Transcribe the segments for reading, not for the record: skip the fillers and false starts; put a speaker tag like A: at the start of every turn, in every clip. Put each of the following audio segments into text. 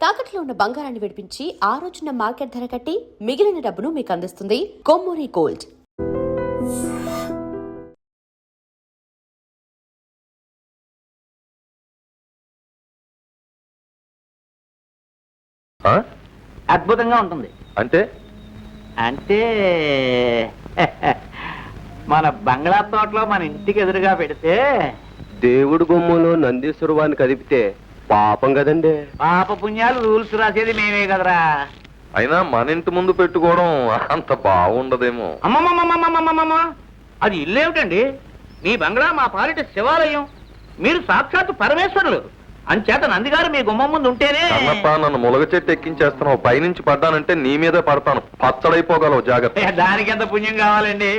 A: తాకట్లో ఉన్న బంగారాన్ని విడిపించి ఆ రోజున మార్కెట్ ధర కట్టి మిగిలిన డబ్బును మీకు అందిస్తుంది కొమ్మూరి గోల్డ్.
B: అద్భుతంగా ఉంటుంది.
C: అంటే
B: అంటే మన బంగ్లా తోటలో మన ఇంటికి ఎదురుగా పెడితే
C: దేవుడు గుమ్మలో నందీశ్వరవాన్ని కదిపితే పాపం కదండి.
B: పాప పుణ్యాలు రూల్స్ రాసేది మేమే కదరా.
C: అయినా మన ఇంటి ముందు పెట్టుకోవడం అంత బాగుండదేమో.
B: అమ్మమ్మమ్మమ్మమ్మమ్మమ్మ, అది ఇల్లేమిటండి? మీ బంగ్లా మా పాలిట శివాలయం, మీరు సాక్షాత్తు పరమేశ్వరులు. అంచేత నందిగారు మీ గుమ్మం ముందు ఉంటేనే.
C: కన్నప్ప, నన్ను ములగ చెట్టు ఎక్కించేస్తున్నావు. పైనుంచి పడ్డానంటే నీ మీదే పడతాను. పచ్చడైపోగలవు, జాగ్రత్త.
B: దానికి ఎంత పుణ్యం కావాలండి?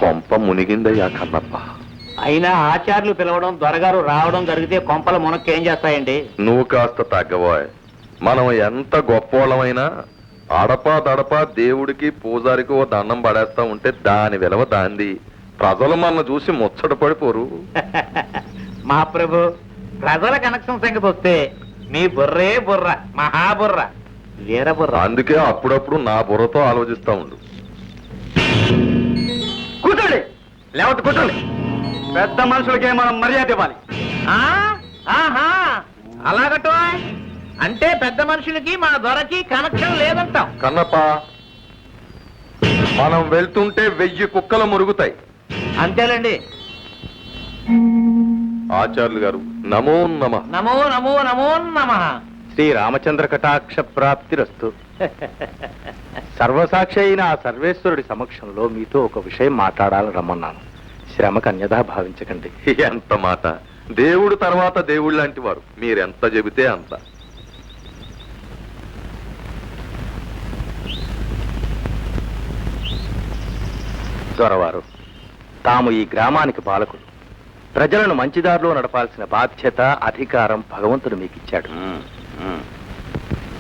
C: కొంప మునిగిందయ్యా కన్నప్ప.
B: అయినా ఆచార్యులు పిలవడం, దొరగారు రావడం జరిగితే కొంపల మునక్కేం చేస్తాయండి?
C: నువ్వు కాస్త తగ్గబోయ్. మనం ఎంత గొప్పోళ్ళమైనా అడపా దడపా దేవుడికి పూజారికి ఓ దండం పడేస్తా ఉంటే దాని విలువ దాంది. ప్రజలు మన చూసి ముచ్చట పడిపోరు.
B: మా ప్రభు, ప్రజల కనెక్షన్ సంగతి వస్తే మీ బుర్రే బుర్ర, మహాబుర్ర, వీర బుర్ర.
C: అందుకే అప్పుడప్పుడు నా బుర్రతో ఆలోచిస్తా ఉండు.
B: కూర్చోండి, లేవద్దు, కూర్చోండి. పెద్ద మనుషులకే మనం మర్యాద ఇవ్వాలి. అలాగటో అంటే పెద్ద మనుషులకి మా దొరకి కనెక్షన్ లేదంటాం.
C: కన్నప్ప, మనం వెళ్తుంటే 1000 కుక్కలు మురుగుతాయి.
B: అంతేలేండి.
C: ఆచార్యులు గారు, నమో నమః.
B: నమో నమో నమో నమః.
D: శ్రీ రామచంద్ర కటాక్ష ప్రాప్తిరస్తు. సర్వసాక్షి అయిన ఆ సర్వేశ్వరుడి సమక్షంలో మీతో ఒక విషయం మాట్లాడాలని రమ్మన్నాను. శ్రమకు అన్యథా భావించకండి.
C: ఎంత మాట! దేవుడు తర్వాత దేవుడు లాంటి వారు. మీరెంత చెబితే అంత.
D: దొరవారు, తాము ఈ గ్రామానికి పాలకులు. ప్రజలను మంచిదారిలో నడపాల్సిన బాధ్యత, అధికారం భగవంతుడు మీకు ఇచ్చాడు.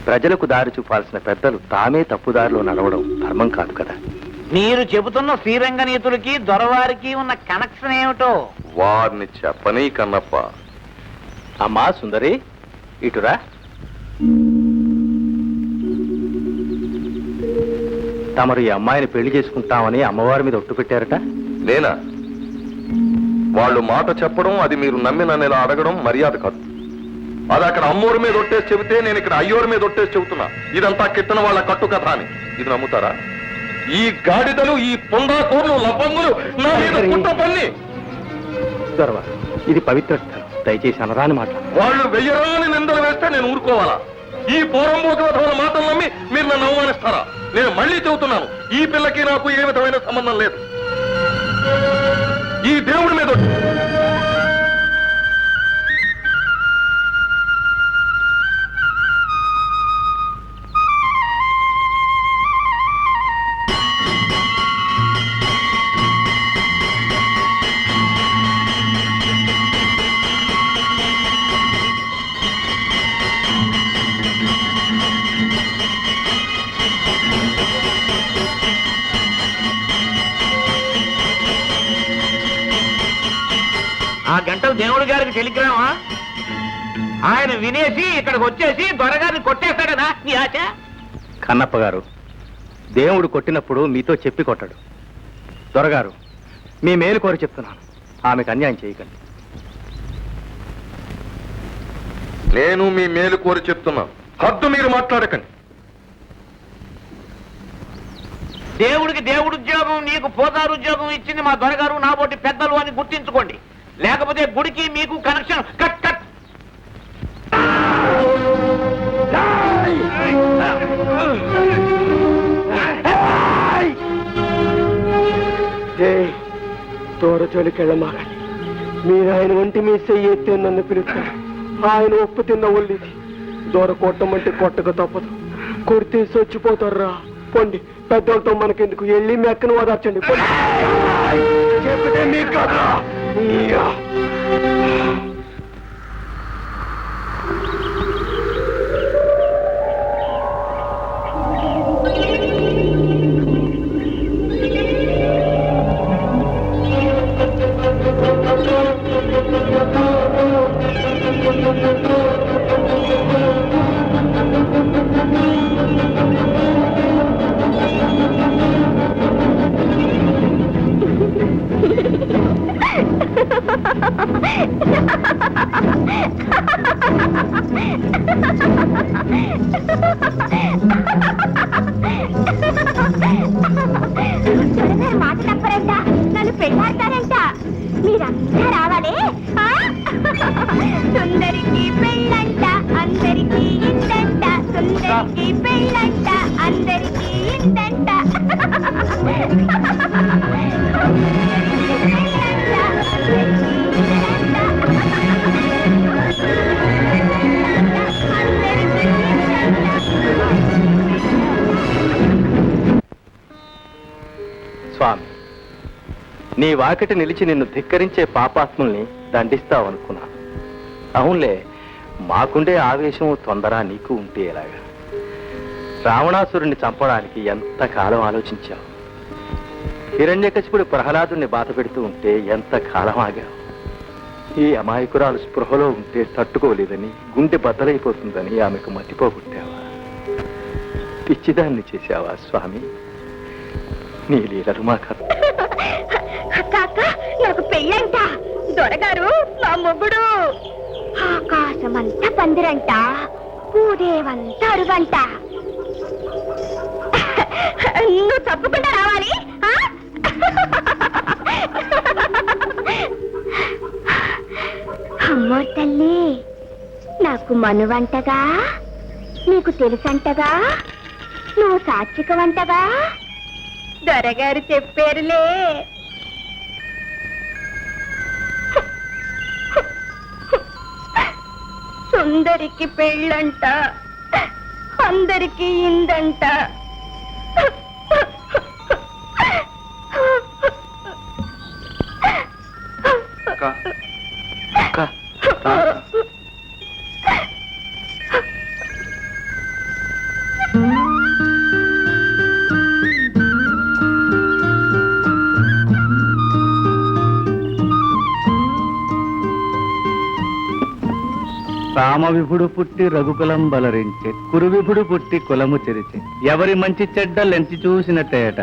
D: ప్రజలకు దారి చూపాల్సిన పెద్దలు తామే తప్పుదారిలో నడవడం ధర్మం కాదు కదా.
B: మీరు చెబుతున్న శ్రీరంగనీతులకి దొరవారికి ఉన్న కనెక్షన్ ఏమిటో
C: వారిని చెప్పని కన్నప్ప.
D: అమ్మా సుందరి, ఇటురా. తమరు ఈ అమ్మాయిని పెళ్లి చేసుకుంటామని అమ్మవారి మీద ఒట్టు పెట్టారట.
C: నేనా? వాళ్ళు మాట చెప్పడం, అది మీరు నమ్మి నన్ను ఇలా అడగడం మర్యాద కాదు. అది అక్కడ అమ్మోరి మీద ఒట్టేసి చెబితే నేను ఇక్కడ అయ్యోరి మీద ఒట్టేసి చెబుతున్నా. ఇదంతా కిట్టన వాళ్ళ కట్టు కథ అని. ఇది నమ్ముతారా? ఈ గాడిదలు, ఈ పొందాకోర్లు, లబంగులు నా మీద పుట్టపల్లి.
D: దొరవారు, ఇది పవిత్ర స్థలం, దయచేసి అనరాని మాట.
C: వాళ్ళు 1000 నిందలు వేస్తే నేను ఊరుకోవాలా? ఈ పూర్వంబోకవధుల మాటలు నమ్మి మీరు నన్ను అవమానిస్తారా? నేను మళ్ళీ చెబుతున్నాను, ఈ పిల్లకి నాకు ఏ విధమైన సంబంధం లేదు. ఈ దేవుడి మీద
B: ఆ గంటలు దేవుడి గారికి టెలిగ్రామా? ఆయన వినేసి ఇక్కడికి వచ్చేసి దొరగారిని కొట్టేస్తాడనా నీ ఆశ?
D: కన్నప్ప గారు, దేవుడు కొట్టినప్పుడు మీతో చెప్పి కొట్టాడు. దొరగారు, మీ మేలు కోరి చెప్తున్నాను, ఆమెకు అన్యాయం చేయకండి.
C: నేను మీ మేలు కోరి చెప్తున్నాను, హద్దు మీరు మాట్లాడకండి.
B: దేవుడికి దేవుడు ఉద్యోగం, నీకు పోతారు ఉద్యోగం ఇచ్చింది మా దొరగారు, నాబోటి పెద్దలు అని గుర్తించుకోండి. లేకపోతే గుడికి మీకు కనెక్షన్ కట్ కట్.
E: తోరచోలికెళ్ళమాగండి. మీరు ఆయన వంటి మీ చెయ్యి ఎత్తే నన్ను పిలుస్తారు. ఆయన ఉప్పు తిన్న ఒళ్ళిది. దూర కొట్టమంటే కొట్టక తప్పదు. కొడితే చచ్చిపోతారా. పొండి, పెద్దలతో మనకెందుకు, వెళ్ళి మెక్కను ఓదార్చండి. చెప్తే మీకు కదా.
F: దొరగారు మాట తప్పరంట, నన్ను పెళ్ళాడతారంట. మీరంతా రావాలి. సుందరికి పెళ్ళంట, అందరికి ఇందంట. సుందరికి పెళ్ళంట, అందరికి ఇందంట.
D: స్వామి, నీ వాకిట నిలిచి నిన్ను ధిక్కరించే పాపాత్ముల్ని దండిస్తావనుకున్నాను. అవునులే, మాకుండే ఆవేశం తొందర నీకు ఉంటే ఎలాగా? రావణాసురుణ్ణి చంపడానికి ఎంత కాలం ఆలోచించావు? హిరణ్యకశిపుడు ప్రహ్లాదుని బాధ పెడుతూ ఉంటే ఎంత కాలం ఆగావు? ఈ అమాయకురాలు స్పృహలో ఉంటే తట్టుకోలేదని, గుండె బద్దలైపోతుందని ఆమెకు మతిపోగొట్టావా? పిచ్చిదాన్ని చేశావా స్వామి? నీ లీలలు మాకు
F: కాక నాకు పెళ్ళంట, దొరగారు నా మొగుడు. ఆకాశమంతా పందిరంట, పూదేవంతా అరుగంట. నువ్వు తప్పకుండా రావాలి. అమ్మో తల్లి, నాకు మనువంటగా, నీకు తెలుసంటగా, నువ్వు సాత్వికవంటగా దొరగారు చెప్పారులే. సుందరికి పెళ్ళంట, అందరికి ఇందంట.
D: రామవిభుడు పుట్టి రఘుకులం బలరించే, కురువిభుడు పుట్టి కులము చెరిచే, ఎవరి మంచి చెడ్డలెంచి చూసినట్టేట.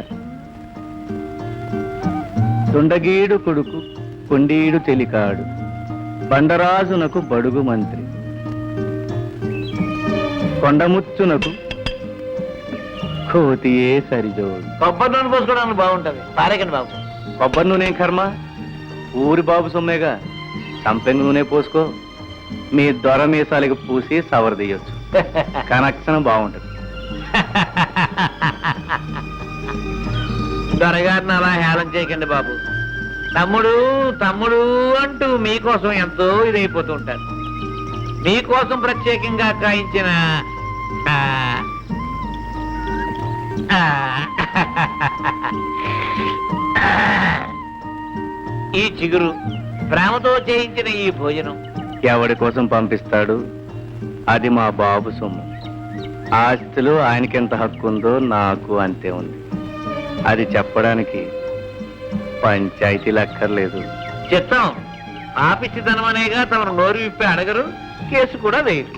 D: తుండగీడు కొడుకు కొండీడు చెలికాడు, బండరాజునకు బడుగు మంత్రి. కొండముచ్చునకు కోతియే సరిజోడు.
B: కొబ్బరి నూనె పోసుకోవడానికి బాగుంటది, పారేకండి బాబు.
D: కొబ్బరి నూనె కర్మ, ఊరి బాబు సొమ్మేగా. సంపెంగ నూనె పోసుకో, మీ దొర మీసాలకు పూసి సవరదీయొచ్చు. కనెక్షన్ బాగుంటుంది.
B: దొరగారిని అలా హేళన చేయకండి బాబు. తమ్ముడు తమ్ముడు అంటూ మీకోసం ఎంతో ఇదైపోతూ ఉంటారు. మీకోసం ప్రత్యేకంగా కాయించిన ఈ చిగురు, ప్రేమతో చేయించిన ఈ భోజనం
D: ఎవడి కోసం పంపిస్తాడు? అది మా బాబు సొమ్ము. ఆస్తిలో ఆయనకెంత హక్కు ఉందో నాకు అంతే ఉంది. అది చెప్పడానికి పంచాయతీలు అక్కర్లేదు.
B: చిత్తం, ఆపిచ్చితనమనేగా తమను నోరు విప్పి అడగరు, కేసు కూడా వేయరు.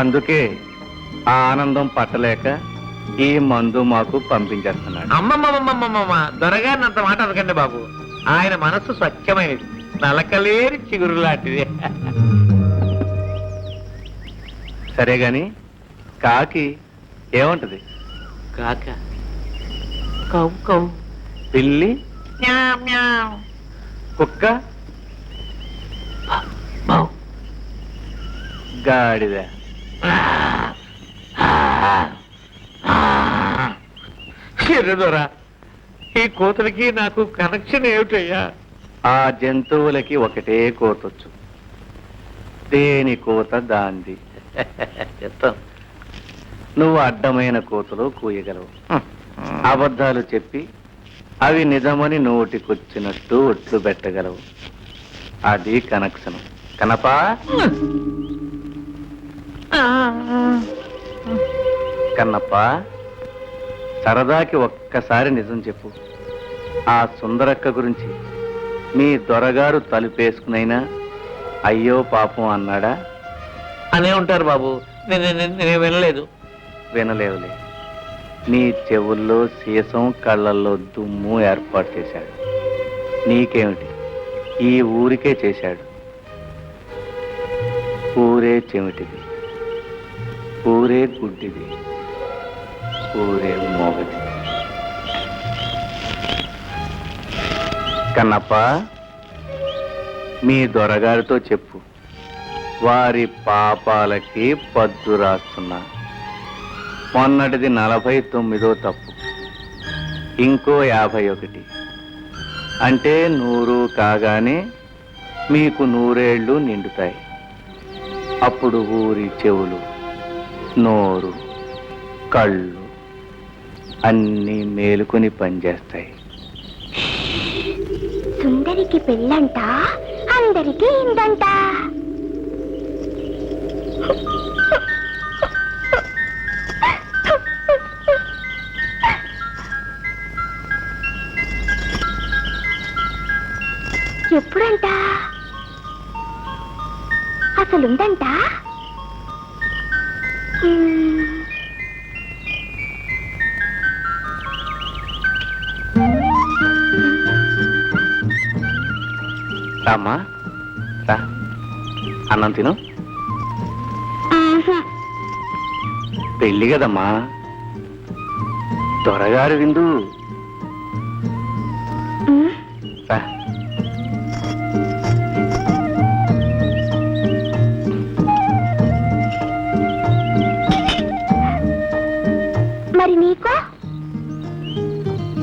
D: అందుకే ఆ ఆనందం పట్టలేక ఈ మందు మాకు పంపించేస్తున్నాడు.
B: అమ్మమ్మమ్మమ్మమ్మ, దొరగారిని అంత మాట అనకండి బాబు. ఆయన మనస్సు స్వచ్ఛమైనది, నలకలేని చిగురు లాంటిది.
D: సరే గాని కాకి ఏమంటది?
B: కాక కౌ కౌ,
D: పిల్లి,
B: మ్యావ్ మ్యావ్,
D: కుక్క,
B: బౌ,
D: గాడిద.
B: ఎర్రదొరా, ఈ కోతలకి నాకు కనెక్షన్ ఏమిటయ్యా?
D: ఆ జంతువులకి ఒకటే కోతొచ్చు, దేని కోత దాంది.
B: చెప్తాం.
D: నువ్వు అడ్డమైన కోతలు కూయగలవు. అబద్ధాలు చెప్పి అవి నిజమని నోటికొచ్చినట్టు ఒట్లు పెట్టగలవు. అది కనెక్షన్. కనపా? కన్నప్ప, సరదాకి ఒక్కసారి నిజం చెప్పు. ఆ సుందరక్క గురించి మీ దొరగారు తలుపేసుకునైనా అయ్యో పాపం అన్నాడా?
B: అనే ఉంటారు బాబు, నేను వినలేదు.
D: వినలేవులే. నీ చెవుల్లో సీసం, కళ్ళల్లో దుమ్ము ఏర్పాటు చేశాడు. నీకేమిటి, ఈ ఊరికే చేశాడు. ఊరే చెమిటిది, ఊరే గుడ్డిది, ఊరే మోగది. కన్నప్ప, మీ దొరగారితో చెప్పు, వారి పాపాలకి పద్దు రాస్తున్నా. మొన్నటిది 49వ తప్పు, ఇంకో 51, అంటే 100 కాగానే మీకు 100 ఏళ్ళు నిండుతాయి. అప్పుడు ఊరి చెవులు, నోరు, కళ్ళు అన్నీ మేలుకొని పనిచేస్తాయి.
F: సుందరికి పెళ్ళంట, అందరికి ఇందంట. ఎప్పుడంట? అసలుందంట?
D: రామ్మా, రా, అన్నం తిను. పెళ్ళి కదమ్మా, దొరగారు విందు. రా.
F: మరి నీకో?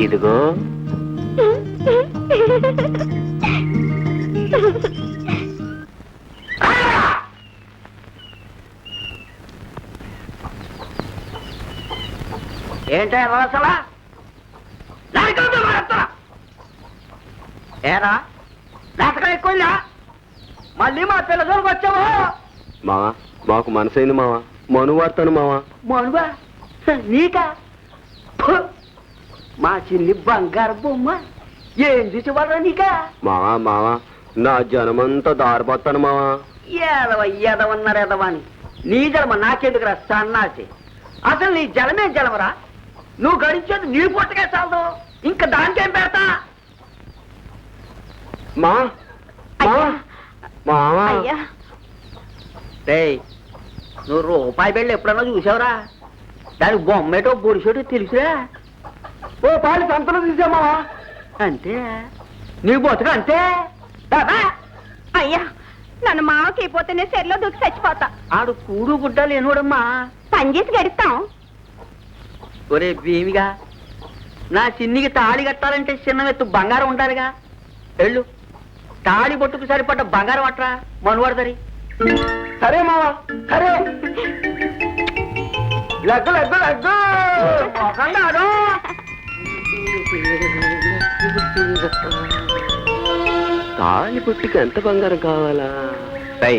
D: ఇదిగో.
B: ఏంటే అసలా ఏరా నాటకం ఎక్కువైందా? మళ్ళీ మా పిల్లలకు వచ్చావు.
E: మావా, మాకు మనసైంది మావా, మనువార్తాను మావా.
B: మనువా నీకా? ఫు! మా చిన్ని బంగారు బొమ్మ ఏం చూసేవారా నీకా?
E: మావా మావా, నా జనమంతా దారిపోతాను మావా.
B: ఎదవన్నారు ఎదవని నీ జలమ నాకెందుకు రా సన్నాసి? అసలు నీ జలమే జలమరా? నువ్వు గడించేది నీ పుట్టకే చాలదు, ఇంకా దానికేం పెడతా?
E: మా మావా మావా,
B: రేయ్, నువ్వు రూపాయి బిళ్ళ ఎప్పుడన్నా చూసావురా? దానికి బొమ్మేటో బొడిసేటో తెలుసురా?
E: ఓ పాలి సంతలో తీసా మావా.
B: అంతే, నీ బతుకు అంతే. బాబా
F: అయ్యా, నన్ను మామకి అయిపోతేనే సెర్లో దూకి చచ్చిపోతా.
B: ఆడు కూడు గుడ్డ లేనోడమ్మా.
F: పని చేసి గడుస్తాం.
B: ఒరే భీమిగా, నా చిన్నికి తాళి కట్టాలంటే చిన్న ఎత్తు బంగారం ఉంటారుగా. వెళ్ళు, తాళి బొట్టుకు సరిపడ్డ బంగారం అట్రా మనువాడదరి.
E: సరే మావా, సరే. లగ్గు లగ్గు లగ్గు.
B: మొఖంగాడు.
E: తాళి పుట్టికి ఎంత బంగారం కావాలా?
D: రై,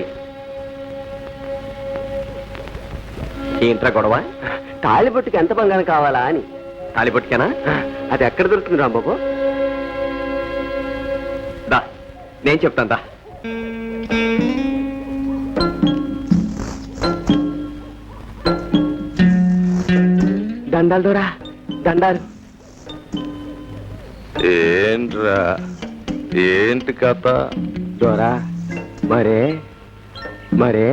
E: ఏంట్రా గొడవ? తాళి పుట్టికి ఎంత బంగారం కావాలా అని. తాళి పుట్టికేనా? అది ఎక్కడ దొరుకుతుంది రాంబాబు? దా, నేను చెప్తాను దా. దండాలు దూరా, దండాలు.
C: ఏంట్రా, ఏంటి కథ?
E: దూరా, మరే మరే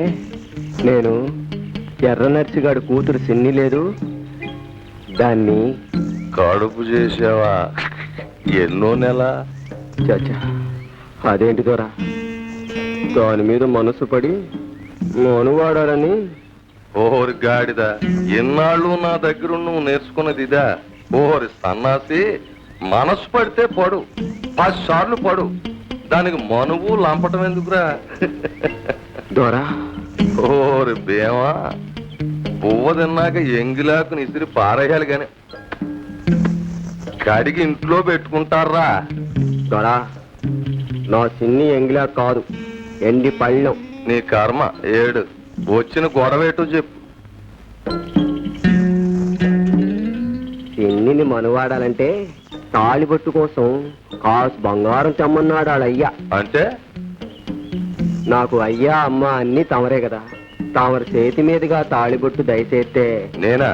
E: నేను ఎర్ర నర్సిగాడు కూతురు సిన్ని లేదు, దాన్ని
C: కడుపు చేసావా? ఎన్నో నెల?
E: చచ్చా, అదేంటి దొరా, దాని మీద మనసు పడి మనువాడాలని.
C: ఓరి గాడిద, ఎన్నాళ్ళు నా దగ్గర నువ్వు నేర్చుకున్నది ఇదా? ఓరి సన్నాసి, మనసు పడితే పడు, 10 సార్లు పడు, దానికి మనువు లంపటం ఎందుకురా?
E: దొరా,
C: ఓరి బేమా, పువ్వ తిన్నాక ఎంగిలాకుని ఇసిరి పారేయాలి గాని కడిగి ఇంట్లో పెట్టుకుంటారా?
E: దొరా, నా సిన్ని ఎంగిలా కాదు, ఎండి పళ్ళం.
C: నీ కర్మ ఏడు. వచ్చిన గొడవేటో చెప్పు.
E: సిన్నిని మనువాడాలంటే తాళిబొట్టు కోసం కాసు బంగారం తెమ్మన్నాడు వాళ్ళయ్యా.
C: అంటే
E: నాకు అయ్యా అమ్మ అన్ని తమరే కదా, తమరి చేతి మీదుగా తాళిబొట్టు దయచేస్తే.
C: నేనా?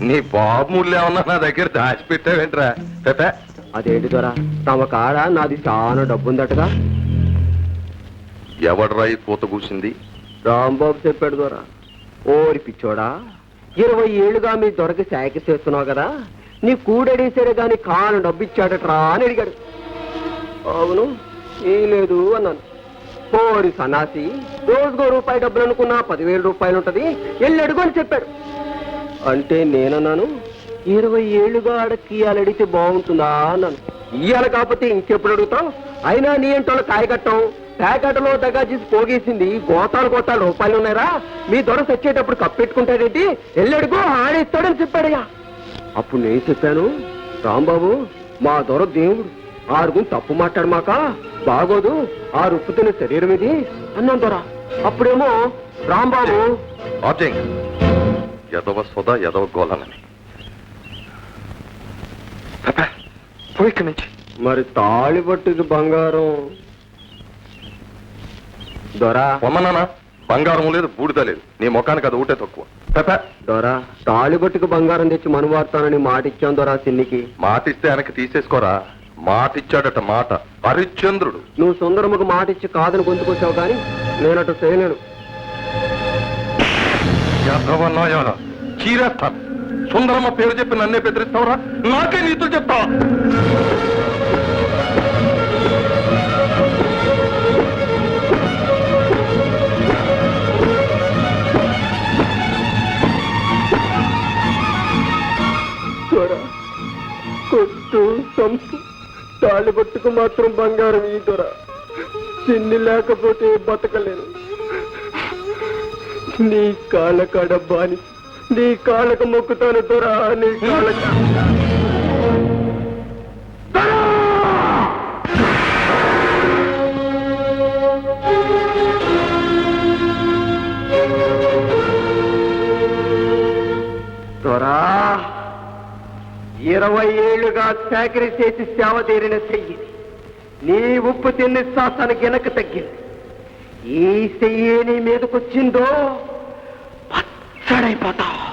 C: నీ బాబు ముళ్ళు ఏమన్నా నా దగ్గర దాచిపెట్టావేంట్రా? పెద్ద
E: అదేంటి దొరా, తమ కాడ నాది చాలా డబ్బుందటగా.
C: ఎవడరా ఈ పూత కూసింది?
E: రాంబాబు చెప్పాడు దొరా. ఓరి పిచ్చోడా, 20 ఏళ్ళుగా మీ దొరకి శాఖ చేస్తున్నావు కదా, నీ కూడేసరే గాని కాను డబ్బు ఇచ్చాడట్రా అని అడిగాడు. అవును ఏం లేదు అన్నాను. పోరి సన్నాసి, రోజుకో రూపాయి డబ్బులు అనుకున్నా 10,000 రూపాయలు ఉంటది, వెళ్ళి అడుగు అని చెప్పాడు. అంటే నేనన్నాను 20 ఏళ్ళుగా ఆడకి ఇయ్యాలి అడిగితే బాగుంటుందా అన్నాను. ఇయ్యాలి కాకపోతే ఇంకెప్పుడు అడుగుతావు, అయినా నీ ఇంట్లో కాయకట్టం ప్యాకెట్లో దగ్గర చేసి పోగేసింది గోతాలు రూపాయలు ఉన్నాయరా, మీ దొర తెచ్చేటప్పుడు కప్పెట్టుకుంటాడేంటి, వెళ్ళి అడుగు ఆడేస్తాడని చెప్పాడయ్యా. అప్పుడు నేను చెప్పాను, రాంబాబు మా దొర దేవుడు, ఆరుగురు తప్పు మాట్లాడమాక బాగోదు, ఆ రుప్పు తిన్న శరీరం ఇది అన్నాం దొర. అప్పుడేమో రాంబాబు
C: ఆర్జింగ్ ఎదవ సోదా ఎదవ గోళనని పోయి ఇక్కడి నుంచి.
E: మరి తాళి పట్టుకి బంగారం దొరా
C: పొమ్మనానా బంగారం లేదు బూడిద లేదు, నీ ముఖానికి అది ఊటే తక్కువ. పెపే
E: దొరా తాళి పట్టుకు బంగారం తెచ్చి మనువార్తానని మాట ఇచ్చాం దొరా సిన్నికి.
C: మాటిస్తే ఆయనకి తీసేసుకోరా, మాటిచ్చాడట మాట. హరిశ్చంద్రుడు
E: నువ్వు సుందరమ్మకు మాట ఇచ్చి కాదని గొంతుకొచ్చావు కానీ నేనటు చేయలేను.
C: ఎదవన్నాయాల చీరేస్తాను. సుందరమ్మ పేరు చెప్పి నన్నే బెదిరిస్తావురా, నాకే నీతులు చెప్తావా?
E: దొరా కొట్టు సంపు తాళి పట్టుకు మాత్రం బంగారం ఈ దొరా, చిన్ని లేకపోతే బతకలేను. నీ కాళ్ళ కాడ బాని, నీ కాళ్ళకు మొక్కుతాను దొరా, నీ కాళ్ళ దొరా 20 ఏళ్లుగా చాకరీ చేసి సేవ తీరిన చెయ్యి నీ ఉప్పు తిన్ని శ్వాసానికి వెనక్కి తగ్గింది. ఈ చెయ్యి నీ మీదకొచ్చిందో పచ్చడైపోతావు.